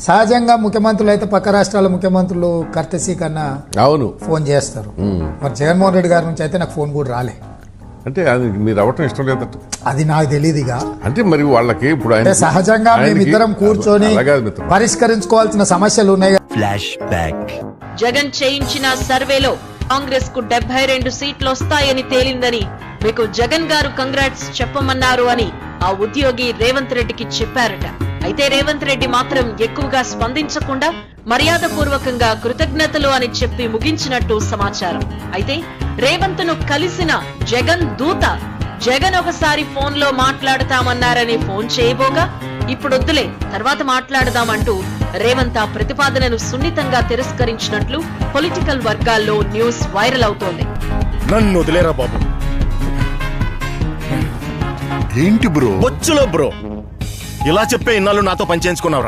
సహజంగా ముఖ్యమంత్రులు అయితే పక్క రాష్ట్రాల ముఖ్యమంత్రులు కర్తసీ కన్నా అవును ఫోన్ చేస్తారు. మరి జగన్మోహన్ రెడ్డి గారి నుంచి అయితే నాకు ఫోన్ కూడా రాలే. అంటే అది మీరు అవ్వటం ఇష్టం లేదట. అది నాకు తెలియదు. ఇక అంటే మరి వాళ్ళకి ఇప్పుడు అంటే సహజంగా మేమిద్దరం కూర్చొని పరిష్కరించుకోవాల్సిన సమస్యలు ఉన్నాయి. Flash back. జగన్ చేయించిన సర్వేలో కాంగ్రెస్ కు 72 సీట్లు వస్తాయని తేలిందని మీకు జగన్ గారు కంగ్రాట్స్ చెప్పమన్నారు అని ఆ ఉద్యోగి రేవంత్ రెడ్డికి చెప్పారట. అయితే రేవంత్ రెడ్డి మాత్రం ఎక్కువగా స్పందించకుండా మర్యాదపూర్వకంగా కృతజ్ఞతలు అని చెప్పి ముగించినట్టు సమాచారం. అయితే రేవంత్ ను కలిసిన జగన్ దూత జగన్ ఒకసారి ఫోన్ లో మాట్లాడతామన్నారని ఫోన్ చేయబోగా ఇప్పుడొద్దులే తర్వాత మాట్లాడదామంటూ రేవంత్ ఆ ప్రతిపాదనను సున్నితంగా తిరస్కరించినట్లు పొలిటికల్ వర్గాల్లో న్యూస్ వైరల్ అవుతోంది. నన్ను వదిలేరా బాబు. ఏంటి బ్రో? బొచ్చులో బ్రో. ఇలా చెప్పే ఇన్నాళ్ళు నాతో పనిచేయించుకున్నావురా.